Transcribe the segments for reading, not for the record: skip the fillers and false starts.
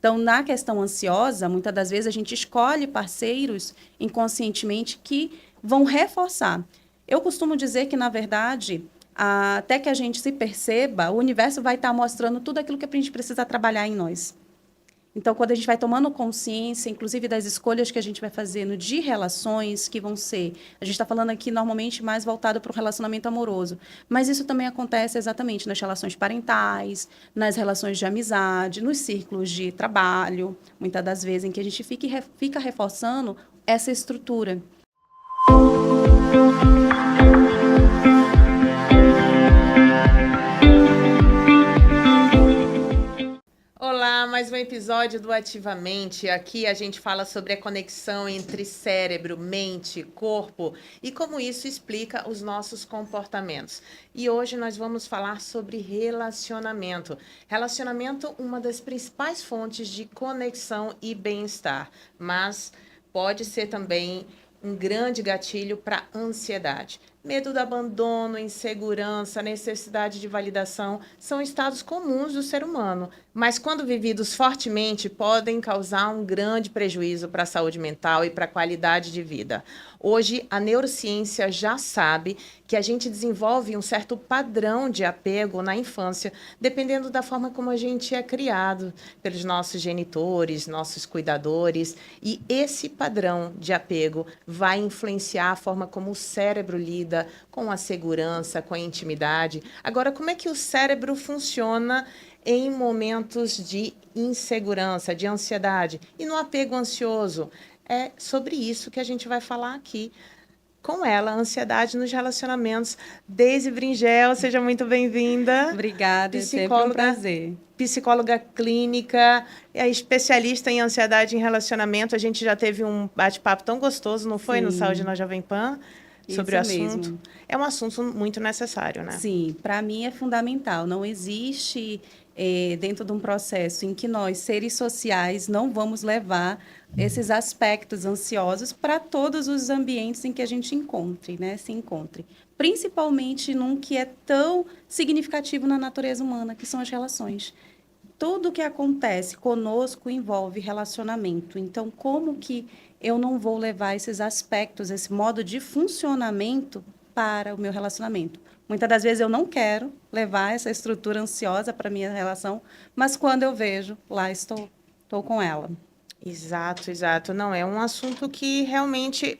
Então, na questão ansiosa, muitas das vezes a gente escolhe parceiros inconscientemente que vão reforçar. Eu costumo dizer que, na verdade, até que a gente se perceba, o universo vai estar mostrando tudo aquilo que a gente precisa trabalhar em nós. Então, quando a gente vai tomando consciência, inclusive das escolhas que a gente vai fazendo de relações que vão ser... A gente está falando aqui normalmente mais voltado para o relacionamento amoroso, mas isso também acontece exatamente nas relações parentais, nas relações de amizade, nos círculos de trabalho, muitas das vezes em que a gente fica reforçando essa estrutura. Olá, mais um episódio do Ativamente. Aqui a gente fala sobre a conexão entre cérebro, mente, corpo e como isso explica os nossos comportamentos. E hoje nós vamos falar sobre relacionamento. Relacionamento, uma das principais fontes de conexão e bem-estar, mas pode ser também um grande gatilho para ansiedade. Medo do abandono, insegurança, necessidade de validação são estados comuns do ser humano, mas quando vividos fortemente podem causar um grande prejuízo para a saúde mental e para a qualidade de vida. Hoje, a neurociência já sabe que a gente desenvolve um certo padrão de apego na infância, dependendo da forma como a gente é criado pelos nossos genitores, nossos cuidadores, e esse padrão de apego vai influenciar a forma como o cérebro lida com a segurança, com a intimidade. Agora, como é que o cérebro funciona em momentos de insegurança, de ansiedade e no apego ansioso? É sobre isso que a gente vai falar aqui com ela, ansiedade nos relacionamentos. Deise Bringel, seja muito bem-vinda. Obrigada, é sempre um prazer. Psicóloga clínica, é especialista em ansiedade em relacionamento. A gente já teve um bate-papo tão gostoso, não foi? Sim. No Saúde na Jovem Pan, sobre isso o assunto. Mesmo. É um assunto muito necessário, né? Sim, para mim é fundamental. Não existe dentro de um processo em que nós, seres sociais, não vamos levar esses aspectos ansiosos para todos os ambientes em que a gente encontre, né? Se encontre. Principalmente num que é tão significativo na natureza humana, que são as relações. Tudo que acontece conosco envolve relacionamento. Então, como que eu não vou levar esses aspectos, esse modo de funcionamento para o meu relacionamento? Muitas das vezes eu não quero levar essa estrutura ansiosa para a minha relação, mas quando eu vejo, lá estou com ela. Exato, exato. Não, é um assunto que realmente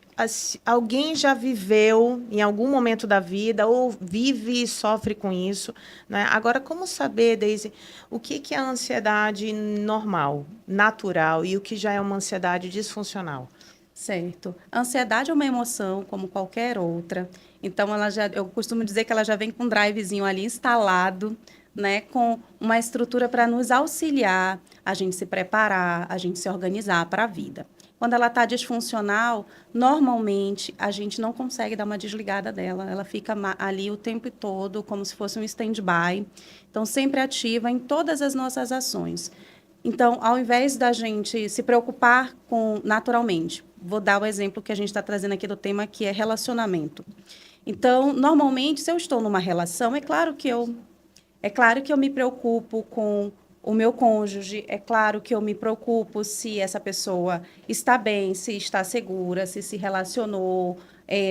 alguém já viveu em algum momento da vida ou vive e sofre com isso, né? Agora, como saber, Deise, o que é a ansiedade normal, natural e o que já é uma ansiedade disfuncional? Certo. A ansiedade é uma emoção como qualquer outra. Então, eu costumo dizer que ela já vem com um drivezinho ali instalado, né, com uma estrutura para nos auxiliar, a gente se preparar, a gente se organizar para a vida. Quando ela está disfuncional, normalmente a gente não consegue dar uma desligada dela. Ela fica ali o tempo todo, como se fosse um stand-by. Então, sempre ativa em todas as nossas ações. Então, ao invés da gente se preocupar com naturalmente, vou dar o exemplo que a gente está trazendo aqui do tema, que é relacionamento. Então, normalmente, se eu estou numa relação, é claro que eu me preocupo com o meu cônjuge, é claro que eu me preocupo se essa pessoa está bem, se está segura, se relacionou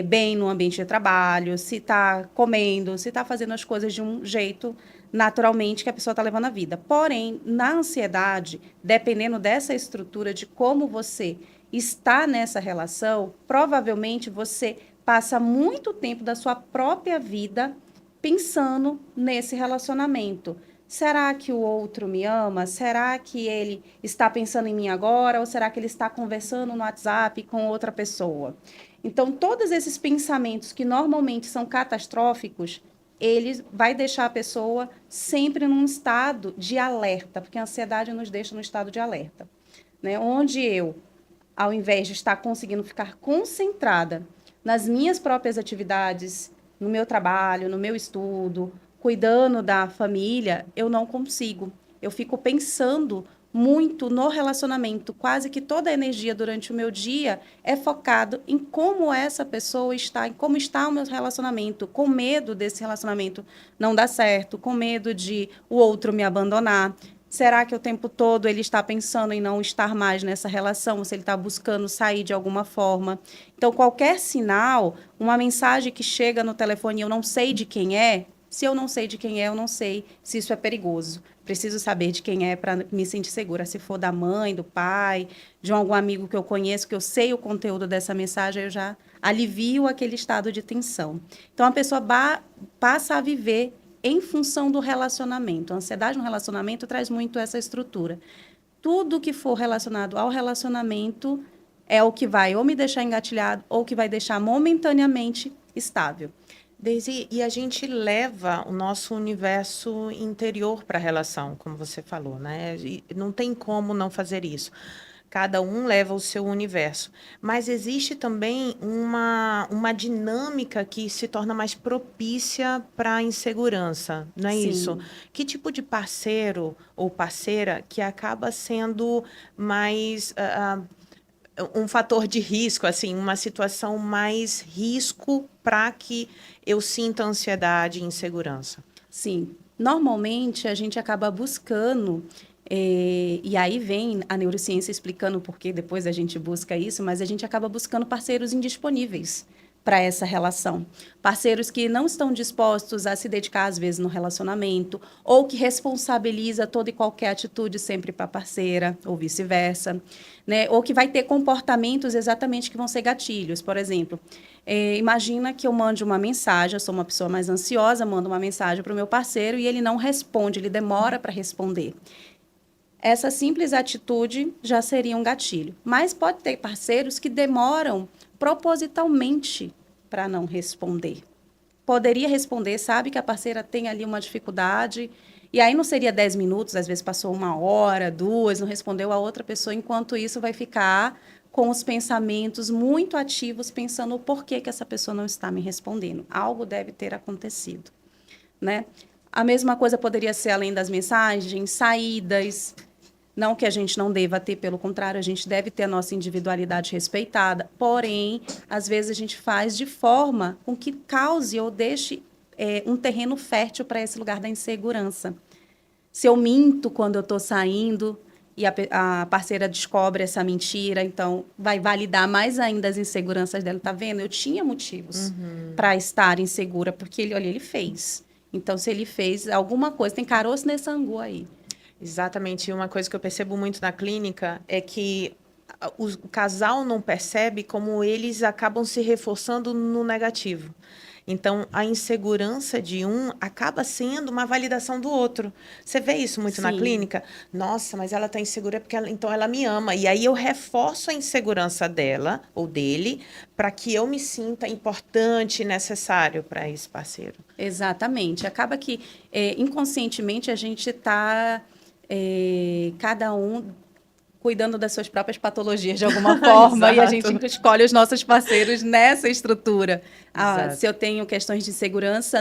bem no ambiente de trabalho, se está comendo, se está fazendo as coisas de um jeito naturalmente que a pessoa está levando a vida. Porém, na ansiedade, dependendo dessa estrutura de como você está nessa relação, provavelmente você passa muito tempo da sua própria vida pensando nesse relacionamento. Será que o outro me ama? Será que ele está pensando em mim agora? Ou será que ele está conversando no WhatsApp com outra pessoa? Então, todos esses pensamentos que normalmente são catastróficos, ele vai deixar a pessoa sempre num estado de alerta, porque a ansiedade nos deixa no estado de alerta, né? Onde eu, ao invés de estar conseguindo ficar concentrada nas minhas próprias atividades, no meu trabalho, no meu estudo, cuidando da família, eu não consigo. Eu fico pensando muito no relacionamento, quase que toda a energia durante o meu dia é focado em como essa pessoa está, em como está o meu relacionamento, com medo desse relacionamento não dar certo, com medo de o outro me abandonar. Será que o tempo todo ele está pensando em não estar mais nessa relação, ou se ele está buscando sair de alguma forma? Então, qualquer sinal, uma mensagem que chega no telefone e eu não sei de quem é, se eu não sei de quem é, eu não sei se isso é perigoso. Preciso saber de quem é para me sentir segura. Se for da mãe, do pai, de algum amigo que eu conheço, que eu sei o conteúdo dessa mensagem, eu já alivio aquele estado de tensão. Então, a pessoa passa a viver em função do relacionamento. A ansiedade no relacionamento traz muito essa estrutura. Tudo que for relacionado ao relacionamento é o que vai ou me deixar engatilhado ou que vai deixar momentaneamente estável. Daisy, e a gente leva o nosso universo interior para a relação, como você falou, né? E não tem como não fazer isso. Cada um leva o seu universo. Mas existe também uma dinâmica que se torna mais propícia para a insegurança, não é isso? Sim. Que tipo de parceiro ou parceira que acaba sendo mais um fator de risco, assim, uma situação mais risco para que eu sinta ansiedade e insegurança? Sim, normalmente a gente acaba buscando, e aí vem a neurociência explicando por que depois a gente busca isso, mas a gente acaba buscando parceiros indisponíveis para essa relação. Parceiros que não estão dispostos a se dedicar, às vezes, no relacionamento, ou que responsabiliza toda e qualquer atitude sempre para a parceira, ou vice-versa, né? Ou que vai ter comportamentos exatamente que vão ser gatilhos. Por exemplo, imagina que eu mande uma mensagem, eu sou uma pessoa mais ansiosa, mando uma mensagem para o meu parceiro e ele não responde, ele demora para responder. Essa simples atitude já seria um gatilho. Mas pode ter parceiros que demoram propositalmente para não responder. Poderia responder, sabe que a parceira tem ali uma dificuldade, e aí não seria 10 minutos, às vezes passou 1 hora, 2, não respondeu a outra pessoa, enquanto isso vai ficar com os pensamentos muito ativos, pensando o porquê que essa pessoa não está me respondendo. Algo deve ter acontecido, né? A mesma coisa poderia ser, além das mensagens, saídas. Não que a gente não deva ter, pelo contrário, a gente deve ter a nossa individualidade respeitada. Porém, às vezes a gente faz de forma com que cause ou deixe um terreno fértil para esse lugar da insegurança. Se eu minto quando eu estou saindo e a parceira descobre essa mentira, então vai validar mais ainda as inseguranças dela. Tá vendo? Eu tinha motivos para estar insegura, porque olha, ele fez. Então, se ele fez alguma coisa, tem caroço nesse angu aí. Exatamente. E uma coisa que eu percebo muito na clínica é que o casal não percebe como eles acabam se reforçando no negativo. Então, a insegurança de um acaba sendo uma validação do outro. Você vê isso muito na Sim. clínica? Nossa, mas ela está insegura porque então ela me ama. E aí eu reforço a insegurança dela ou dele para que eu me sinta importante e necessário para esse parceiro. Exatamente. Acaba que inconscientemente a gente está cada um cuidando das suas próprias patologias de alguma forma e a gente Exato. escolhe os nossos parceiros nessa estrutura. Se Exato. eu tenho questões de segurança,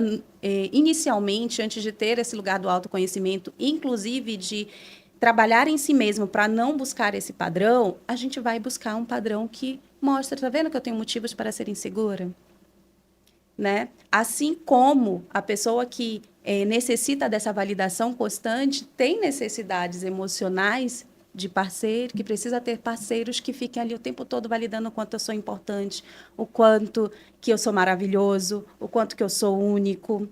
inicialmente, antes de ter esse lugar do autoconhecimento, inclusive de trabalhar em si mesmo para não buscar esse padrão, a gente vai buscar um padrão que mostra, tá vendo que eu tenho motivos para ser insegura? Né? Assim como a pessoa que necessita dessa validação constante tem necessidades emocionais de parceiro, que precisa ter parceiros que fiquem ali o tempo todo validando o quanto eu sou importante, o quanto que eu sou maravilhoso, o quanto que eu sou único.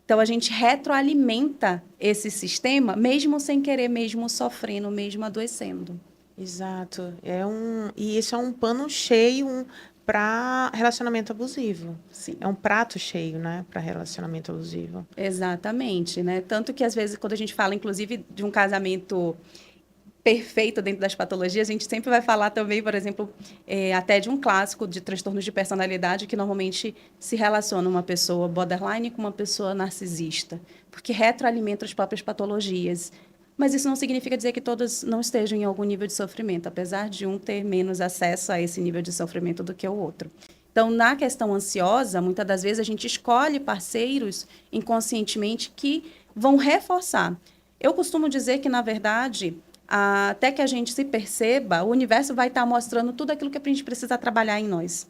Então, a gente retroalimenta esse sistema, mesmo sem querer, mesmo sofrendo, mesmo adoecendo. Exato. E isso é um pano cheio para relacionamento abusivo. Sim. É um prato cheio, né, para relacionamento abusivo. Exatamente, né? Tanto que, às vezes, quando a gente fala, inclusive, de um casamento perfeito dentro das patologias, a gente sempre vai falar também, por exemplo, até de um clássico de transtornos de personalidade que normalmente se relaciona uma pessoa borderline com uma pessoa narcisista, porque retroalimenta as próprias patologias. Mas isso não significa dizer que todos não estejam em algum nível de sofrimento, apesar de um ter menos acesso a esse nível de sofrimento do que o outro. Então, na questão ansiosa, muitas das vezes a gente escolhe parceiros inconscientemente que vão reforçar. Eu costumo dizer que, na verdade, até que a gente se perceba, o universo vai estar mostrando tudo aquilo que a gente precisa trabalhar em nós.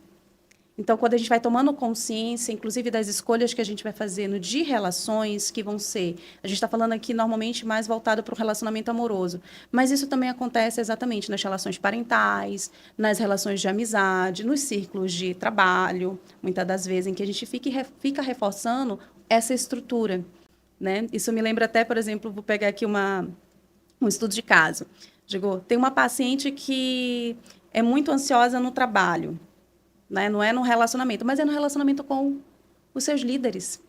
Então, quando a gente vai tomando consciência, inclusive das escolhas que a gente vai fazendo de relações que vão ser, a gente está falando aqui normalmente mais voltado para o relacionamento amoroso, mas isso também acontece exatamente nas relações parentais, nas relações de amizade, nos círculos de trabalho, muitas das vezes em que a gente fica reforçando essa estrutura, né? Isso me lembra até, por exemplo, vou pegar aqui um estudo de caso. Digo, tem uma paciente que é muito ansiosa no trabalho, né? Não é no relacionamento, mas é no relacionamento com os seus líderes,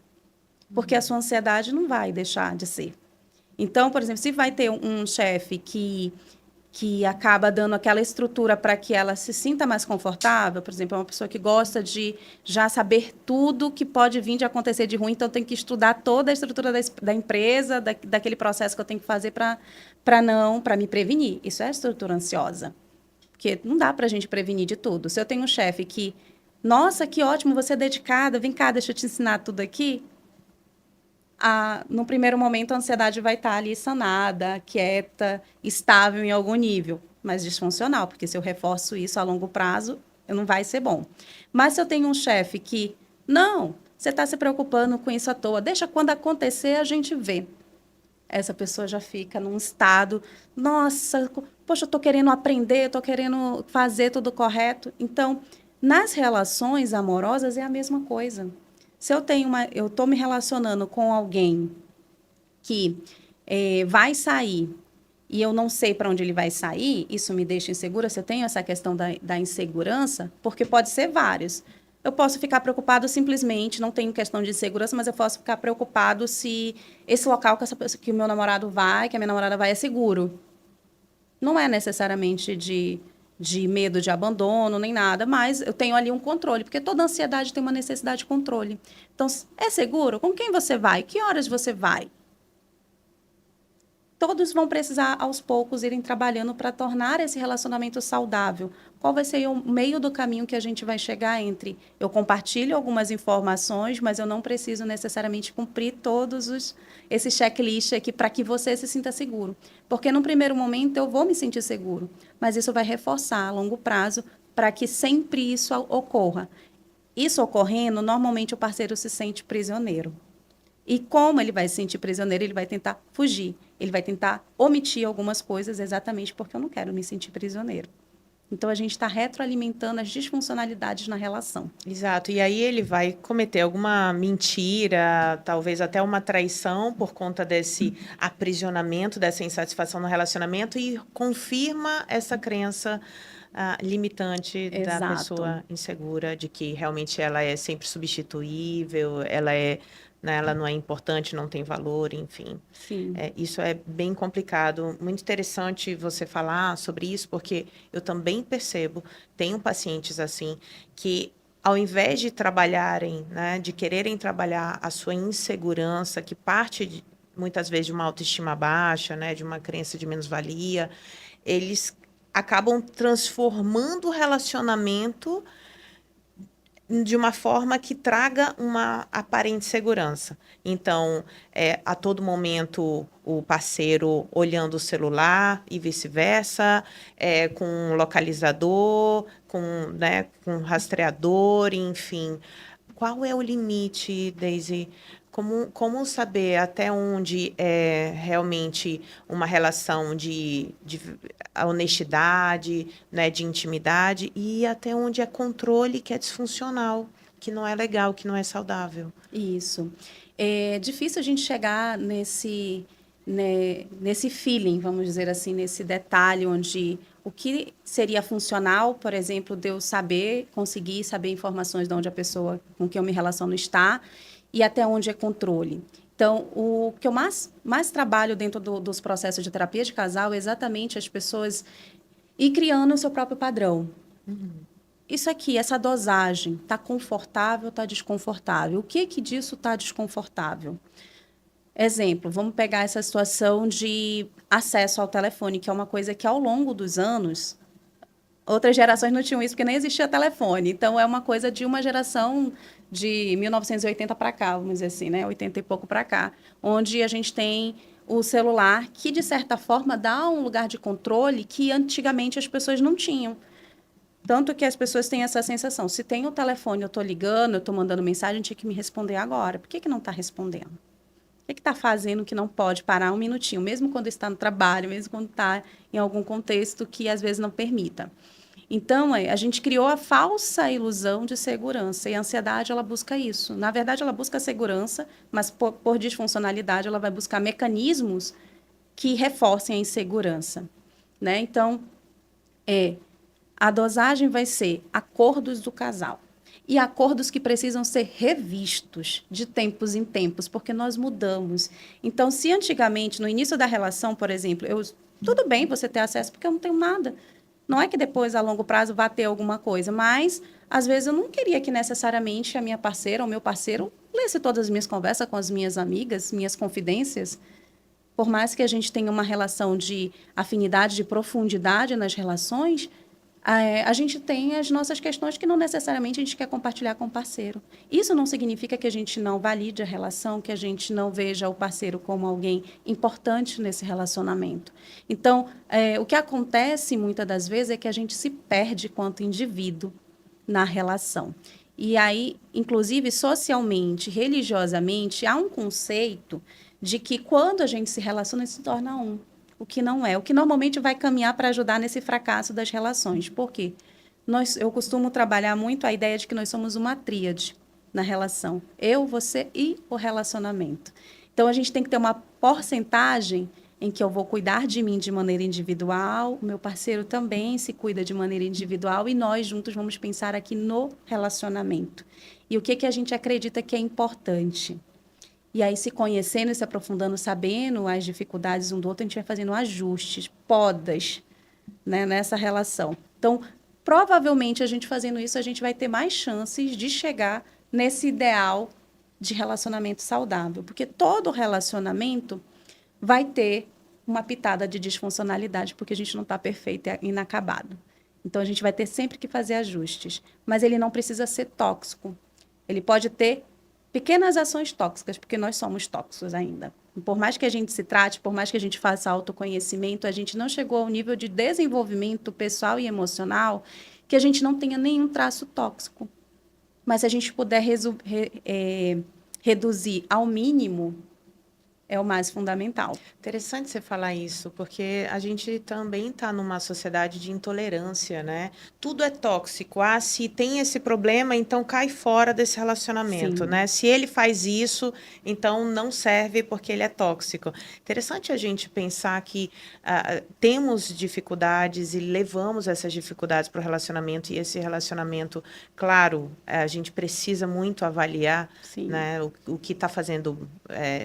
porque a sua ansiedade não vai deixar de ser. Então, por exemplo, se vai ter um chefe que acaba dando aquela estrutura para que ela se sinta mais confortável, por exemplo, é uma pessoa que gosta de já saber tudo que pode vir de acontecer de ruim, então tem que estudar toda a estrutura da empresa, daquele processo que eu tenho que fazer para me prevenir. Isso é estrutura ansiosa. Porque não dá para a gente prevenir de tudo. Se eu tenho um chefe que, nossa, que ótimo, você é dedicada, vem cá, deixa eu te ensinar tudo aqui. No primeiro momento, a ansiedade vai estar ali sanada, quieta, estável em algum nível, mas disfuncional, porque se eu reforço isso a longo prazo, não vai ser bom. Mas se eu tenho um chefe que, não, você está se preocupando com isso à toa, deixa quando acontecer a gente vê. Essa pessoa já fica num estado, nossa, poxa, eu estou querendo aprender, estou querendo fazer tudo correto. Então, nas relações amorosas é a mesma coisa. Se eu estou me relacionando com alguém que vai sair e eu não sei para onde ele vai sair, isso me deixa insegura. Se eu tenho essa questão da insegurança, porque pode ser vários. Eu posso ficar preocupado simplesmente, não tenho questão de insegurança, mas eu posso ficar preocupado se esse local que o meu namorado vai, que a minha namorada vai, é seguro. Não é necessariamente de medo de abandono, nem nada, mas eu tenho ali um controle, porque toda ansiedade tem uma necessidade de controle. Então, é seguro? Com quem você vai? Que horas você vai? Todos vão precisar, aos poucos, irem trabalhando para tornar esse relacionamento saudável. Qual vai ser o meio do caminho que a gente vai chegar entre eu compartilho algumas informações, mas eu não preciso necessariamente cumprir esse checklist aqui para que você se sinta seguro. Porque no primeiro momento eu vou me sentir seguro, mas isso vai reforçar a longo prazo para que sempre isso ocorra. Isso ocorrendo, normalmente o parceiro se sente prisioneiro. E como ele vai se sentir prisioneiro, ele vai tentar fugir. Ele vai tentar omitir algumas coisas exatamente porque eu não quero me sentir prisioneiro. Então, a gente está retroalimentando as disfuncionalidades na relação. Exato. E aí ele vai cometer alguma mentira, talvez até uma traição por conta desse aprisionamento, dessa insatisfação no relacionamento e confirma essa crença limitante da Exato. pessoa insegura, de que realmente ela é sempre substituível, ela não é importante, não tem valor, enfim. Sim. Isso é bem complicado. Muito interessante você falar sobre isso, porque eu também percebo, tenho pacientes assim, que ao invés de trabalharem, né, de quererem trabalhar a sua insegurança, que parte muitas vezes de uma autoestima baixa, né, de uma crença de menos-valia, eles acabam transformando o relacionamento de uma forma que traga uma aparente segurança. Então, a todo momento, o parceiro olhando o celular e vice-versa, com um localizador, com rastreador, enfim. Qual é o limite, Daisy? Como saber até onde é realmente uma relação de honestidade, né, de intimidade, e até onde é controle que é disfuncional, que não é legal, que não é saudável? Isso. É difícil a gente chegar nesse feeling, vamos dizer assim, nesse detalhe onde o que seria funcional, por exemplo, de eu conseguir saber informações de onde a pessoa com quem eu me relaciono está e até onde é controle. Então, o que eu mais trabalho dentro dos processos de terapia de casal é exatamente as pessoas ir criando o seu próprio padrão. Isso aqui, essa dosagem, está confortável, está desconfortável? O que disso está desconfortável? Exemplo, vamos pegar essa situação de acesso ao telefone, que é uma coisa que ao longo dos anos, outras gerações não tinham isso porque nem existia telefone. Então, é uma coisa de uma geração de 1980 para cá, vamos dizer assim, né? 80 e pouco para cá, onde a gente tem o celular que, de certa forma, dá um lugar de controle que antigamente as pessoas não tinham. Tanto que as pessoas têm essa sensação, se tem o telefone, eu estou ligando, eu estou mandando mensagem, tinha que me responder agora. Por que que não está respondendo? O que está fazendo que não pode parar um minutinho, mesmo quando está no trabalho, mesmo quando está em algum contexto que às vezes não permita? Então, a gente criou a falsa ilusão de segurança e a ansiedade, ela busca isso. Na verdade, ela busca segurança, mas por disfuncionalidade, ela vai buscar mecanismos que reforcem a insegurança, né? Então, a dosagem vai ser acordos do casal. E acordos que precisam ser revistos de tempos em tempos, porque nós mudamos. Então, se antigamente, no início da relação, por exemplo, tudo bem você ter acesso, porque eu não tenho nada. Não é que depois, a longo prazo, vá ter alguma coisa, mas, às vezes, eu não queria que necessariamente a minha parceira ou meu parceiro lesse todas as minhas conversas com as minhas amigas, minhas confidências. Por mais que a gente tenha uma relação de afinidade, de profundidade nas relações, a gente tem as nossas questões que não necessariamente a gente quer compartilhar com o parceiro. Isso não significa que a gente não valide a relação, que a gente não veja o parceiro como alguém importante nesse relacionamento. Então, o que acontece muitas das vezes é que a gente se perde quanto indivíduo na relação. E aí, inclusive, socialmente, religiosamente, há um conceito de que quando a gente se relaciona, se torna um. O que não é. O que normalmente vai caminhar para ajudar nesse fracasso das relações. Por quê? Eu costumo trabalhar muito a ideia de que nós somos uma tríade na relação. Eu, você e o relacionamento. Então, a gente tem que ter uma porcentagem em que eu vou cuidar de mim de maneira individual, o meu parceiro também se cuida de maneira individual e nós juntos vamos pensar aqui no relacionamento. E o que que a gente acredita que é importante? E aí, se conhecendo e se aprofundando, sabendo as dificuldades um do outro, a gente vai fazendo ajustes, podas, né, nessa relação. Então, provavelmente, a gente fazendo isso, a gente vai ter mais chances de chegar nesse ideal de relacionamento saudável. Porque todo relacionamento vai ter uma pitada de disfuncionalidade, porque a gente não está perfeito e inacabado. Então, a gente vai ter sempre que fazer ajustes. Mas ele não precisa ser tóxico. Ele pode ter pequenas ações tóxicas, porque nós somos tóxicos ainda. Por mais que a gente se trate, por mais que a gente faça autoconhecimento, a gente não chegou ao nível de desenvolvimento pessoal e emocional que a gente não tenha nenhum traço tóxico. Mas se a gente puder reduzir ao mínimo, é o mais fundamental. Interessante você falar isso, porque a gente também está numa sociedade de intolerância, né? Tudo é tóxico. Ah, se tem esse problema, então cai fora desse relacionamento, Sim. né? Se ele faz isso, então não serve porque ele é tóxico. Interessante a gente pensar que temos dificuldades e levamos essas dificuldades para o relacionamento, e esse relacionamento, claro, a gente precisa muito avaliar, Sim. né, o que está fazendo,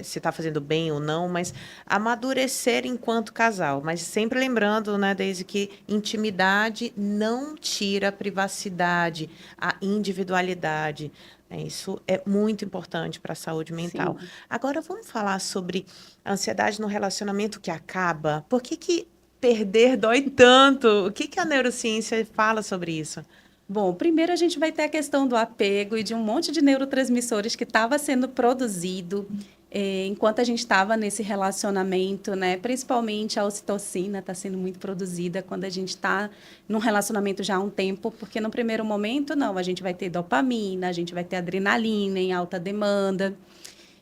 se está fazendo bem ou não, mas amadurecer enquanto casal. Mas sempre lembrando, né, desde que intimidade não tira a privacidade, a individualidade. Isso é muito importante para a saúde mental. Sim. Agora, vamos falar sobre ansiedade no relacionamento que acaba. Por que perder dói tanto? O que a neurociência fala sobre isso? Bom, primeiro a gente vai ter a questão do apego e de um monte de neurotransmissores que estava sendo produzido enquanto a gente estava nesse relacionamento, né? Principalmente a ocitocina está sendo muito produzida quando a gente está num relacionamento já há um tempo, porque no primeiro momento, não, a gente vai ter dopamina, a gente vai ter adrenalina em alta demanda.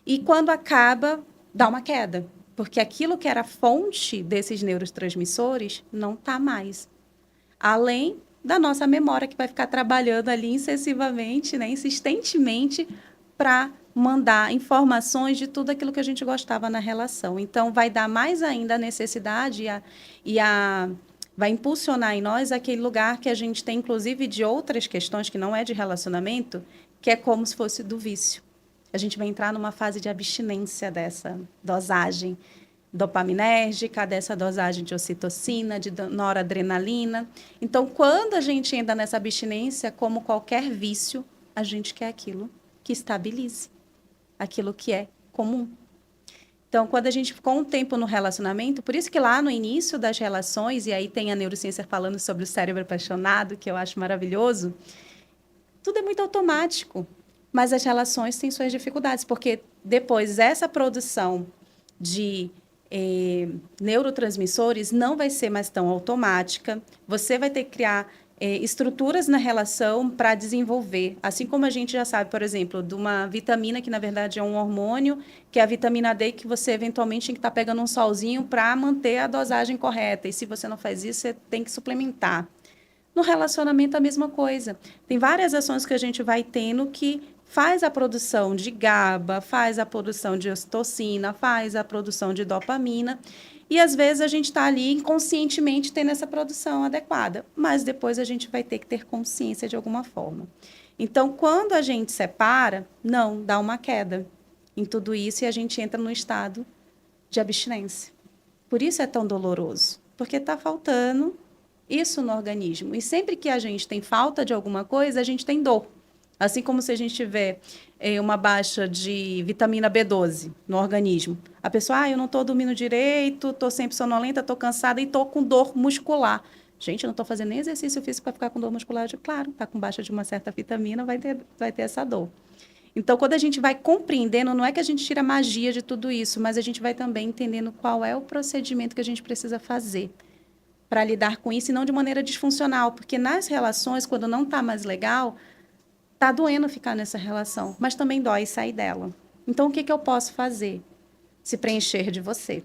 E quando acaba, dá uma queda, porque aquilo que era fonte desses neurotransmissores não está mais. Além da nossa memória, que vai ficar trabalhando ali incessivamente, né, insistentemente, para mandar informações de tudo aquilo que a gente gostava na relação. Então, vai dar mais ainda a necessidade vai impulsionar em nós aquele lugar que a gente tem, inclusive, de outras questões, que não é de relacionamento, que é como se fosse do vício. A gente vai entrar numa fase de abstinência dessa dosagem dopaminérgica, dessa dosagem de ocitocina, de noradrenalina. Então, quando a gente entra nessa abstinência, como qualquer vício, a gente quer aquilo que estabilize, aquilo que é comum. Então, quando a gente ficou um tempo no relacionamento, por isso que lá no início das relações, e aí tem a neurociência falando sobre o cérebro apaixonado, que eu acho maravilhoso, tudo é muito automático, mas as relações têm suas dificuldades, porque depois essa produção de neurotransmissores não vai ser mais tão automática. Você vai ter que criar estruturas na relação para desenvolver. Assim como a gente já sabe, por exemplo, de uma vitamina que, na verdade, é um hormônio, que é a vitamina D, que você eventualmente tem que estar pegando um solzinho para manter a dosagem correta. E se você não faz isso, você tem que suplementar. No relacionamento, a mesma coisa. Tem várias ações que a gente vai tendo que faz a produção de GABA, faz a produção de ocitocina, faz a produção de dopamina. E às vezes a gente está ali inconscientemente tendo essa produção adequada, mas depois a gente vai ter que ter consciência de alguma forma. Então, quando a gente separa, não, dá uma queda em tudo isso e a gente entra no estado de abstinência. Por isso é tão doloroso, porque está faltando isso no organismo. E sempre que a gente tem falta de alguma coisa, a gente tem dor. Assim como se a gente tiver uma baixa de vitamina B12 no organismo. A pessoa, eu não estou dormindo direito, estou sempre sonolenta, estou cansada e estou com dor muscular. Gente, eu não estou fazendo nem exercício físico para ficar com dor muscular. Claro, está com baixa de uma certa vitamina, vai ter essa dor. Então, quando a gente vai compreendendo, não é que a gente tira a magia de tudo isso, mas a gente vai também entendendo qual é o procedimento que a gente precisa fazer para lidar com isso e não de maneira disfuncional. Porque nas relações, quando não está mais legal, tá doendo ficar nessa relação, mas também dói sair dela. Então, o que eu posso fazer? Se preencher de você.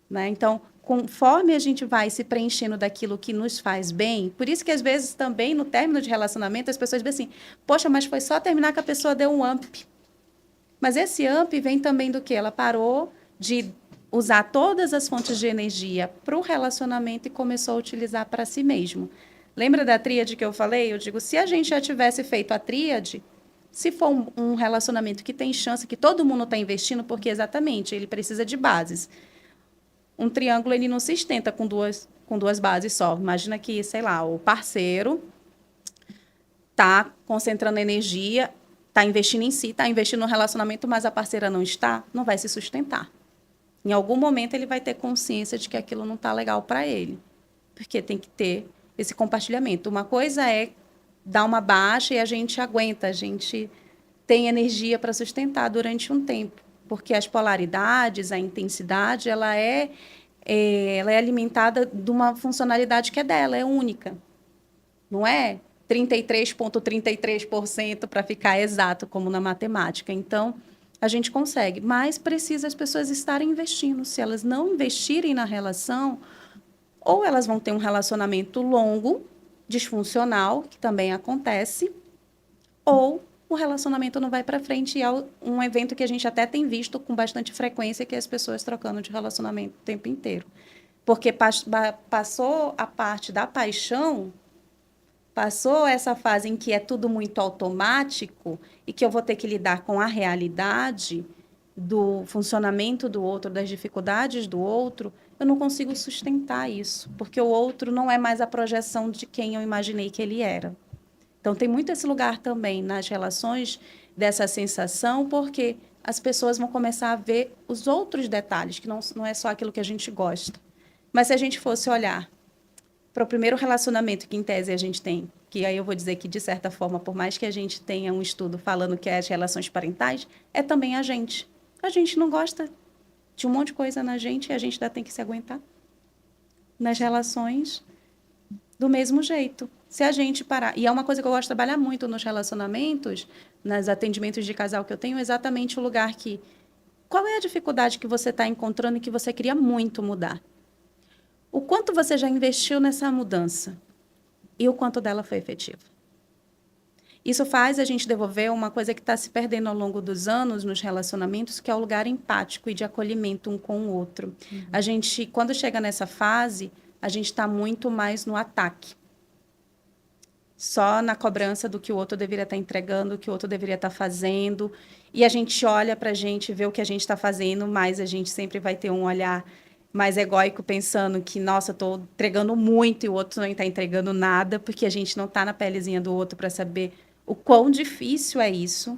Né? Então, conforme a gente vai se preenchendo daquilo que nos faz bem, por isso que às vezes também no término de relacionamento as pessoas dizem assim, poxa, mas foi só terminar que a pessoa deu um up. Mas esse up vem também do que? Ela parou de usar todas as fontes de energia para o relacionamento e começou a utilizar para si mesmo. Lembra da tríade que eu falei? Eu digo, se a gente já tivesse feito a tríade, se for um relacionamento que tem chance, que todo mundo está investindo, porque exatamente, ele precisa de bases. Um triângulo, ele não se sustenta com duas bases só. Imagina que, sei lá, o parceiro está concentrando energia, está investindo em si, está investindo no relacionamento, mas a parceira não está, não vai se sustentar. Em algum momento, ele vai ter consciência de que aquilo não está legal para ele. Porque tem que ter esse compartilhamento. Uma coisa é dar uma baixa e a gente aguenta, a gente tem energia para sustentar durante um tempo. Porque as polaridades, a intensidade, ela é alimentada de uma funcionalidade que é dela, é única. Não é 33,33% para ficar exato, como na matemática. Então, a gente consegue, mas precisa as pessoas estarem investindo. Se elas não investirem na relação, ou elas vão ter um relacionamento longo, disfuncional, que também acontece, ou o relacionamento não vai para frente. E é um evento que a gente até tem visto com bastante frequência, que é as pessoas trocando de relacionamento o tempo inteiro. Porque passou a parte da paixão, passou essa fase em que é tudo muito automático e que eu vou ter que lidar com a realidade do funcionamento do outro, das dificuldades do outro, eu não consigo sustentar isso, porque o outro não é mais a projeção de quem eu imaginei que ele era. Então, tem muito esse lugar também nas relações dessa sensação, porque as pessoas vão começar a ver os outros detalhes, que não é só aquilo que a gente gosta. Mas se a gente fosse olhar para o primeiro relacionamento que, em tese, a gente tem, que aí eu vou dizer que, de certa forma, por mais que a gente tenha um estudo falando que é as relações parentais, é também a gente. A gente não gosta de um monte de coisa na gente e a gente ainda tem que se aguentar nas relações do mesmo jeito. Se a gente parar... E é uma coisa que eu gosto de trabalhar muito nos relacionamentos, nos atendimentos de casal que eu tenho, exatamente o lugar que... Qual é a dificuldade que você está encontrando e que você queria muito mudar? O quanto você já investiu nessa mudança e o quanto dela foi efetivo. Isso faz a gente devolver uma coisa que está se perdendo ao longo dos anos nos relacionamentos, que é o lugar empático e de acolhimento um com o outro. Uhum. A gente, quando chega nessa fase, a gente está muito mais no ataque. Só na cobrança do que o outro deveria estar entregando, o que o outro deveria estar fazendo. E a gente olha para a gente, vê o que a gente está fazendo, mas a gente sempre vai ter um olhar mais egóico, pensando que, nossa, estou entregando muito e o outro não está entregando nada, porque a gente não está na pelezinha do outro para saber o quão difícil é isso.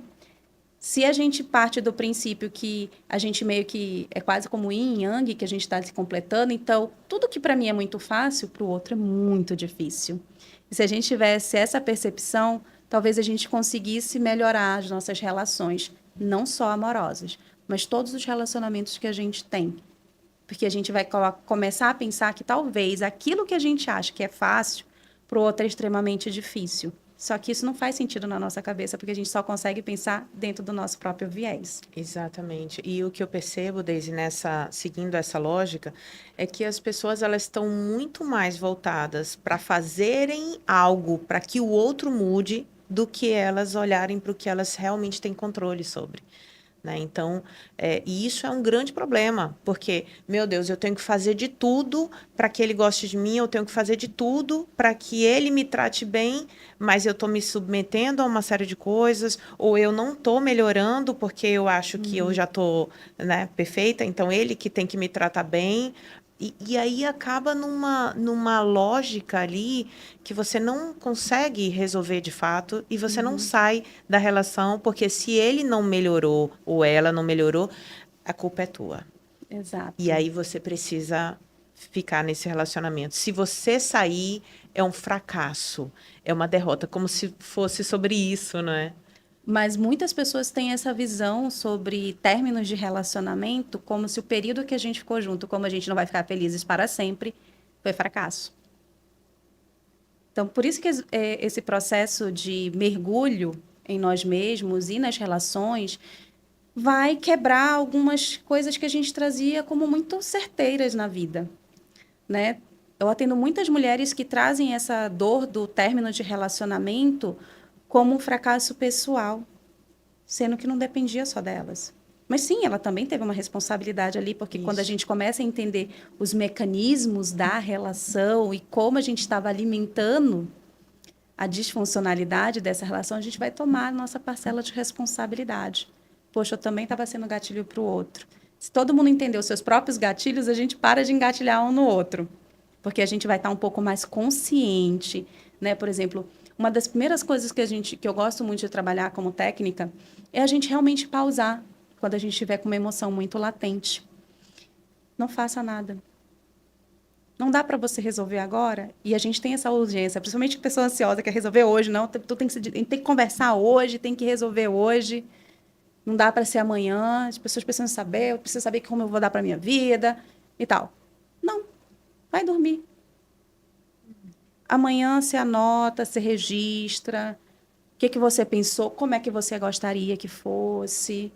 Se a gente parte do princípio que a gente meio que é quase como yin e yang, que a gente está se completando, então tudo que para mim é muito fácil, para o outro é muito difícil. E se a gente tivesse essa percepção, talvez a gente conseguisse melhorar as nossas relações, não só amorosas, mas todos os relacionamentos que a gente tem. Porque a gente vai começar a pensar que talvez aquilo que a gente acha que é fácil para o outro é extremamente difícil. Só que isso não faz sentido na nossa cabeça, porque a gente só consegue pensar dentro do nosso próprio viés. Exatamente. E o que eu percebo, Daisy, seguindo essa lógica, é que as pessoas elas estão muito mais voltadas para fazerem algo para que o outro mude do que elas olharem para o que elas realmente têm controle sobre. Né? Então, e isso é um grande problema, porque, meu Deus, eu tenho que fazer de tudo para que ele goste de mim, eu tenho que fazer de tudo para que ele me trate bem, mas eu estou me submetendo a uma série de coisas, ou eu não estou melhorando porque eu acho que eu já estou, né, perfeita, então ele que tem que me tratar bem. E aí acaba numa lógica ali que você não consegue resolver de fato e você não sai da relação, porque se ele não melhorou ou ela não melhorou, a culpa é tua. E Exato. aí você precisa ficar nesse relacionamento. Se você sair, é um fracasso, é uma derrota, como se fosse sobre isso, não é? Mas muitas pessoas têm essa visão sobre términos de relacionamento como se o período que a gente ficou junto, como a gente não vai ficar felizes para sempre, foi fracasso. Então, por isso que esse processo de mergulho em nós mesmos e nas relações vai quebrar algumas coisas que a gente trazia como muito certeiras na vida, né? Eu atendo muitas mulheres que trazem essa dor do término de relacionamento como um fracasso pessoal, sendo que não dependia só delas. Mas sim, ela também teve uma responsabilidade ali, porque quando a Isso. gente começa a entender os mecanismos da relação e como a gente estava alimentando a disfuncionalidade dessa relação, a gente vai tomar a nossa parcela de responsabilidade. Poxa, eu também estava sendo gatilho para o outro. Se todo mundo entender os seus próprios gatilhos, a gente para de engatilhar um no outro, porque a gente vai estar um pouco mais consciente, né? Por exemplo, uma das primeiras coisas que eu gosto muito de trabalhar como técnica é a gente realmente pausar quando a gente estiver com uma emoção muito latente. Não faça nada. Não dá para você resolver agora, e a gente tem essa urgência, principalmente a pessoa ansiosa quer resolver hoje, não, tu tem que conversar hoje, tem que resolver hoje, não dá para ser amanhã, as pessoas precisam saber, eu preciso saber como eu vou dar para minha vida e tal. Não, vai dormir. Amanhã você anota, você registra, o que que você pensou, como é que você gostaria que fosse.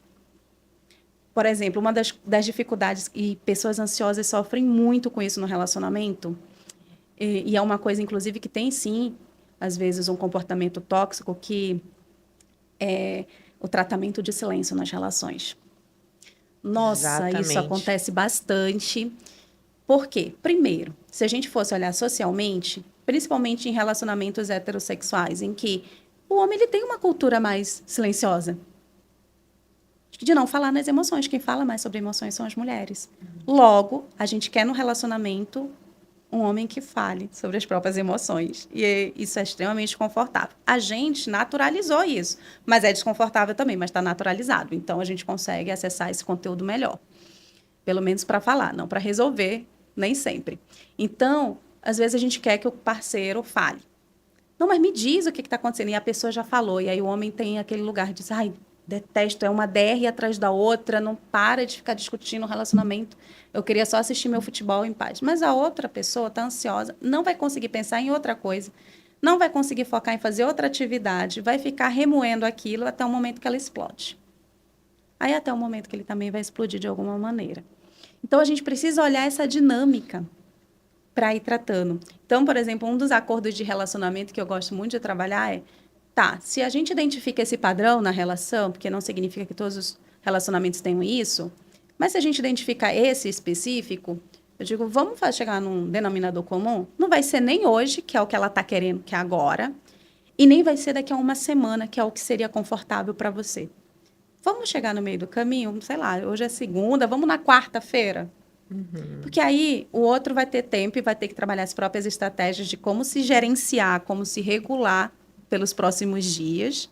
Por exemplo, uma das dificuldades, e pessoas ansiosas sofrem muito com isso no relacionamento, e é uma coisa, inclusive, que tem, sim, às vezes, um comportamento tóxico, que é o tratamento de silêncio nas relações. Nossa, isso Exatamente. acontece bastante. Por quê? Primeiro, se a gente fosse olhar socialmente, principalmente em relacionamentos heterossexuais, em que o homem ele tem uma cultura mais silenciosa, de não falar nas emoções. Quem fala mais sobre emoções são as mulheres. Logo, a gente quer no relacionamento um homem que fale sobre as próprias emoções. E isso é extremamente confortável. A gente naturalizou isso, mas é desconfortável também, mas está naturalizado. Então, a gente consegue acessar esse conteúdo melhor. Pelo menos para falar, não para resolver, nem sempre. Então, às vezes a gente quer que o parceiro fale. Não, mas me diz o que está acontecendo. E a pessoa já falou. E aí o homem tem aquele lugar de dizer, ai, detesto, é uma DR atrás da outra, não para de ficar discutindo o relacionamento. Eu queria só assistir meu futebol em paz. Mas a outra pessoa está ansiosa, não vai conseguir pensar em outra coisa, não vai conseguir focar em fazer outra atividade, vai ficar remoendo aquilo até o momento que ela explode. Aí até o momento que ele também vai explodir de alguma maneira. Então a gente precisa olhar essa dinâmica para ir tratando. Então, por exemplo, um dos acordos de relacionamento que eu gosto muito de trabalhar é, tá, se a gente identifica esse padrão na relação, porque não significa que todos os relacionamentos tenham isso, mas se a gente identifica esse específico, eu digo, vamos chegar num denominador comum? Não vai ser nem hoje, que é o que ela está querendo, que é agora, e nem vai ser daqui a uma semana, que é o que seria confortável para você. Vamos chegar no meio do caminho, sei lá, hoje é segunda, vamos na quarta-feira. Porque aí o outro vai ter tempo e vai ter que trabalhar as próprias estratégias de como se gerenciar, como se regular pelos próximos dias.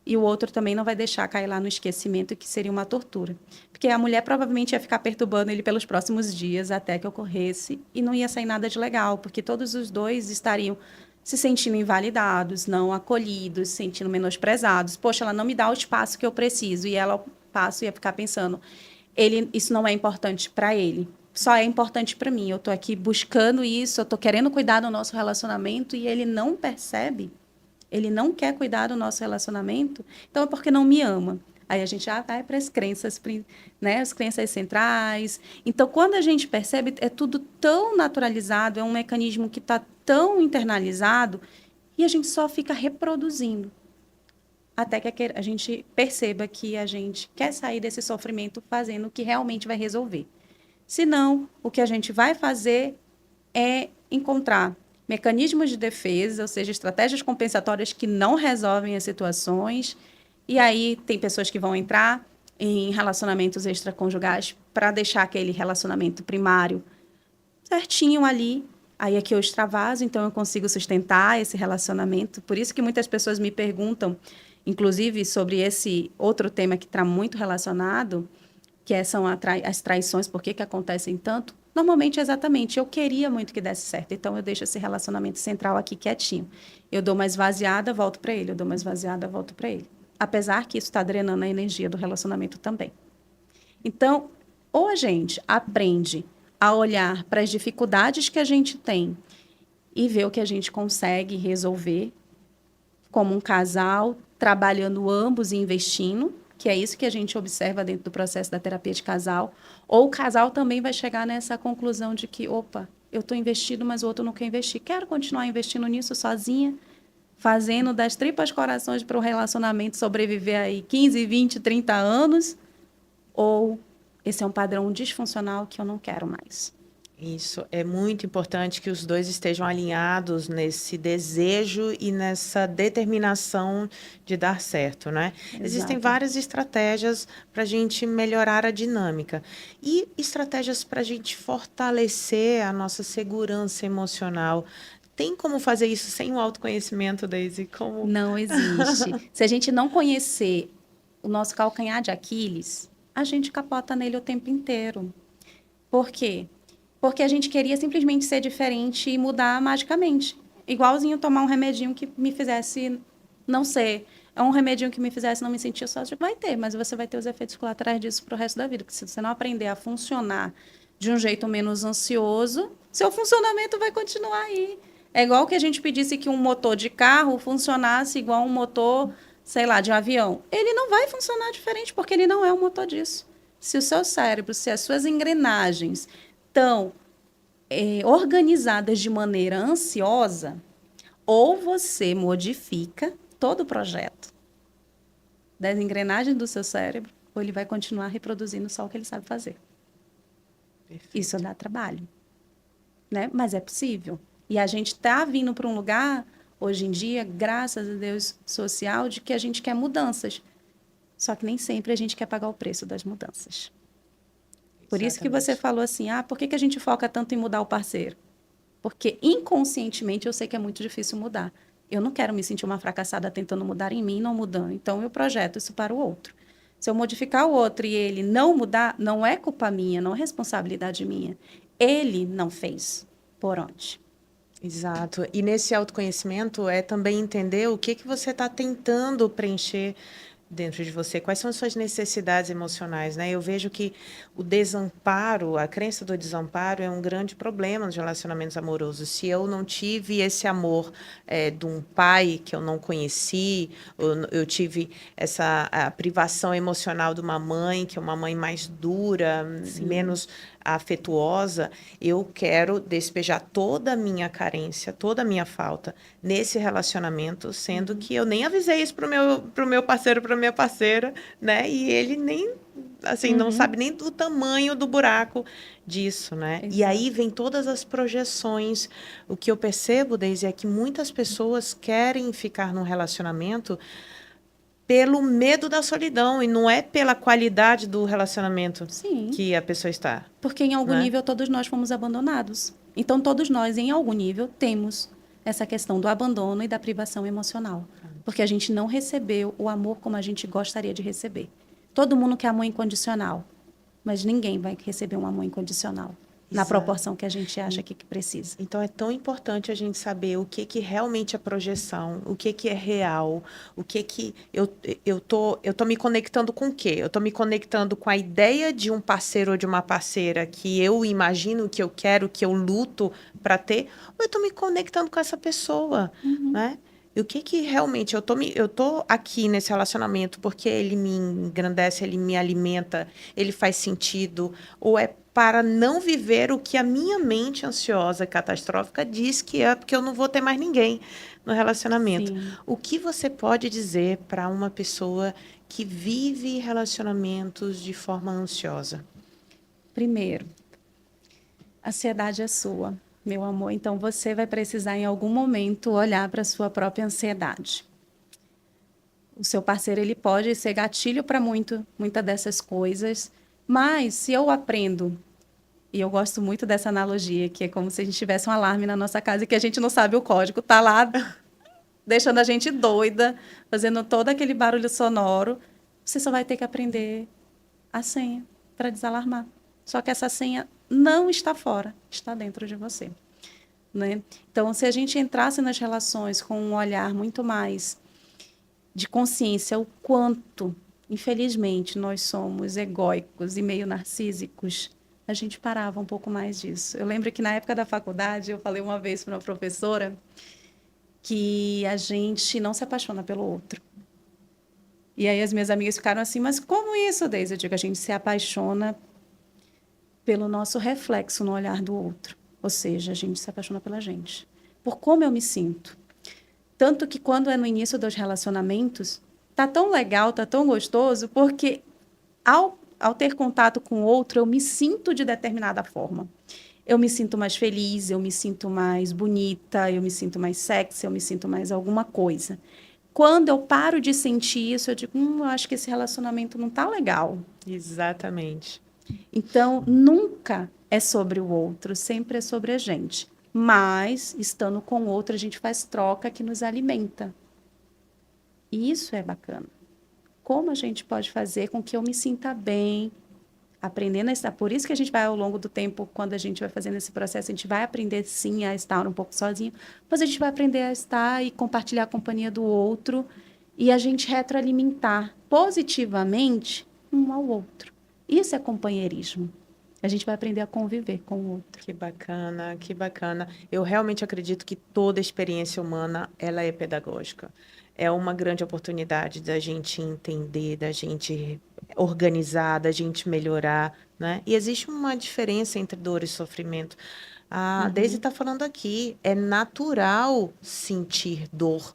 E o outro também não vai deixar cair lá no esquecimento, que seria uma tortura. Porque a mulher provavelmente ia ficar perturbando ele pelos próximos dias até que ocorresse e não ia sair nada de legal, porque todos os dois estariam se sentindo invalidados, não acolhidos, se sentindo menosprezados. Poxa, ela não me dá o espaço que eu preciso. E ela, ao passo, ia ficar pensando, isso não é importante para ele. só é importante para mim. Eu estou aqui buscando isso, eu estou querendo cuidar do nosso relacionamento e ele não percebe, ele não quer cuidar do nosso relacionamento, então é porque não me ama. Aí a gente já vai para as crenças, né, as crenças centrais. Então, quando a gente percebe, é tudo tão naturalizado, é um mecanismo que está tão internalizado e a gente só fica reproduzindo. Até que a gente perceba que a gente quer sair desse sofrimento fazendo o que realmente vai resolver. Senão, o que a gente vai fazer é encontrar mecanismos de defesa, ou seja, estratégias compensatórias que não resolvem as situações. E aí tem pessoas que vão entrar em relacionamentos extraconjugais para deixar aquele relacionamento primário certinho ali. Aí é que eu extravaso, então eu consigo sustentar esse relacionamento. Por isso que muitas pessoas me perguntam, inclusive sobre esse outro tema que está muito relacionado, são as traições, por que acontecem tanto? Normalmente, exatamente, eu queria muito que desse certo, então eu deixo esse relacionamento central aqui quietinho. Eu dou uma esvaziada, volto para ele, eu dou uma esvaziada, volto para ele. Apesar que isso está drenando a energia do relacionamento também. Então, ou a gente aprende a olhar para as dificuldades que a gente tem e ver o que a gente consegue resolver como um casal, trabalhando ambos e investindo, que é isso que a gente observa dentro do processo da terapia de casal, ou o casal também vai chegar nessa conclusão de que, opa, eu estou investindo, mas o outro não quer investir. Quero continuar investindo nisso sozinha, fazendo das tripas corações para o relacionamento sobreviver aí 15, 20, 30 anos, ou esse é um padrão disfuncional que eu não quero mais. Isso, é muito importante que os dois estejam alinhados nesse desejo e nessa determinação de dar certo, né? Exato. Existem várias estratégias para a gente melhorar a dinâmica e estratégias para a gente fortalecer a nossa segurança emocional. Tem como fazer isso sem o autoconhecimento, Daisy? Como... Não existe. Se a gente não conhecer o nosso calcanhar de Aquiles, a gente capota nele o tempo inteiro. Por quê? Porque a gente queria simplesmente ser diferente e mudar magicamente. Igualzinho tomar um remedinho que me fizesse não ser. É um remedinho que me fizesse não me sentir só. Vai ter, mas você vai ter os efeitos colaterais disso para o resto da vida. Porque se você não aprender a funcionar de um jeito menos ansioso, seu funcionamento vai continuar aí. É igual que a gente pedisse que um motor de carro funcionasse igual um motor, sei lá, de um avião. Ele não vai funcionar diferente, porque ele não é um motor disso. Se o seu cérebro, se as suas engrenagens estão organizadas de maneira ansiosa, ou você modifica todo o projeto das engrenagens do seu cérebro, ou ele vai continuar reproduzindo só o que ele sabe fazer. Perfeito. Isso dá trabalho, né? Mas é possível. E a gente está vindo para um lugar, hoje em dia, graças a Deus social, de que a gente quer mudanças. Só que nem sempre a gente quer pagar o preço das mudanças. Por isso que você falou assim, por que a gente foca tanto em mudar o parceiro? Porque inconscientemente eu sei que é muito difícil mudar. Eu não quero me sentir uma fracassada tentando mudar em mim e não mudando. Então eu projeto isso para o outro. Se eu modificar o outro e ele não mudar, não é culpa minha, não é responsabilidade minha. Ele não fez. Por onde? Exato. E nesse autoconhecimento é também entender o que você está tentando preencher dentro de você, quais são as suas necessidades emocionais, né? Eu vejo que o desamparo, a crença do desamparo é um grande problema nos relacionamentos amorosos. Se eu não tive esse amor de um pai que eu não conheci, eu tive a privação emocional de uma mãe, que é uma mãe mais dura, sim, menos afetuosa, eu quero despejar toda a minha carência, toda a minha falta nesse relacionamento, sendo que eu nem avisei isso pro meu parceiro, pra minha parceira, né? E ele nem, assim, não sabe nem do tamanho do buraco disso, né? Exato. E aí vem todas as projeções. O que eu percebo, Daisy, é que muitas pessoas querem ficar num relacionamento pelo medo da solidão e não é pela qualidade do relacionamento, sim, que a pessoa está. Porque em algum nível todos nós fomos abandonados. Então todos nós, em algum nível, temos essa questão do abandono e da privação emocional. Porque a gente não recebeu o amor como a gente gostaria de receber. Todo mundo quer amor incondicional, mas ninguém vai receber um amor incondicional. na Exato. proporção que a gente acha que precisa. Então, é tão importante a gente saber o que realmente é projeção, o que é real, o que eu tô me conectando com o quê? Eu tô me conectando com a ideia de um parceiro ou de uma parceira que eu imagino, que eu quero, que eu luto para ter, ou eu tô me conectando com essa pessoa, né? E o que realmente eu tô aqui nesse relacionamento porque ele me engrandece, ele me alimenta, ele faz sentido, ou é para não viver o que a minha mente ansiosa, catastrófica diz que é porque eu não vou ter mais ninguém no relacionamento. Sim. O que você pode dizer para uma pessoa que vive relacionamentos de forma ansiosa? Primeiro, a ansiedade é sua, meu amor. Então você vai precisar em algum momento olhar para a sua própria ansiedade. O seu parceiro ele pode ser gatilho para muita dessas coisas, mas se eu aprendo, e eu gosto muito dessa analogia, que é como se a gente tivesse um alarme na nossa casa e que a gente não sabe o código, tá lá deixando a gente doida, fazendo todo aquele barulho sonoro, você só vai ter que aprender a senha para desalarmar. Só que essa senha não está fora, está dentro de você, né? Então, se a gente entrasse nas relações com um olhar muito mais de consciência, o quanto, infelizmente, nós somos egóicos e meio narcísicos, a gente parava um pouco mais disso. Eu lembro que na época da faculdade, eu falei uma vez para uma professora que a gente não se apaixona pelo outro. E aí as minhas amigas ficaram assim, mas como isso, Deise? Eu digo, a gente se apaixona pelo nosso reflexo no olhar do outro. Ou seja, a gente se apaixona pela gente. Por como eu me sinto. Tanto que quando é no início dos relacionamentos, tá tão legal, tá tão gostoso, porque ao ter contato com o outro, eu me sinto de determinada forma. Eu me sinto mais feliz, eu me sinto mais bonita, eu me sinto mais sexy, eu me sinto mais alguma coisa. Quando eu paro de sentir isso, eu digo, eu acho que esse relacionamento não tá legal. Exatamente. Então, nunca é sobre o outro, sempre é sobre a gente. Mas, estando com o outro, a gente faz troca que nos alimenta. E isso é bacana. Como a gente pode fazer com que eu me sinta bem, aprendendo a estar. Por isso que a gente vai, ao longo do tempo, quando a gente vai fazendo esse processo, a gente vai aprender, sim, a estar um pouco sozinho, mas a gente vai aprender a estar e compartilhar a companhia do outro e a gente retroalimentar positivamente um ao outro. Isso é companheirismo. A gente vai aprender a conviver com o outro. Que bacana, que bacana. Eu realmente acredito que toda experiência humana, ela é pedagógica. É uma grande oportunidade da gente entender, da gente organizar, da gente melhorar, né? E existe uma diferença entre dor e sofrimento. A Deise está falando aqui, é natural sentir dor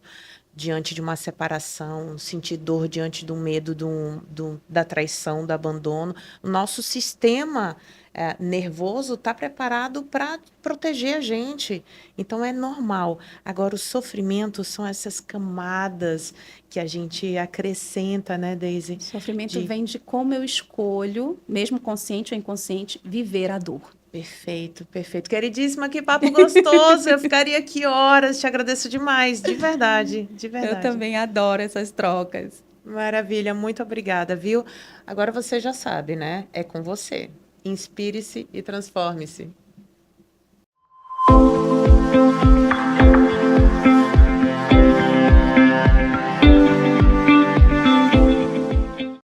diante de uma separação, sentir dor diante do medo da traição, do abandono. O nosso sistema nervoso está preparado para proteger a gente. Então é normal. Agora, o sofrimento são essas camadas que a gente acrescenta, né, Deise? O sofrimento vem de como eu escolho, mesmo consciente ou inconsciente, viver a dor. Perfeito, perfeito. Queridíssima, que papo gostoso. Eu ficaria aqui horas. Te agradeço demais, de verdade, de Eu verdade. também adoro essas trocas. Maravilha, muito obrigada, viu? Agora você já sabe, né? É com você. Inspire-se e transforme-se.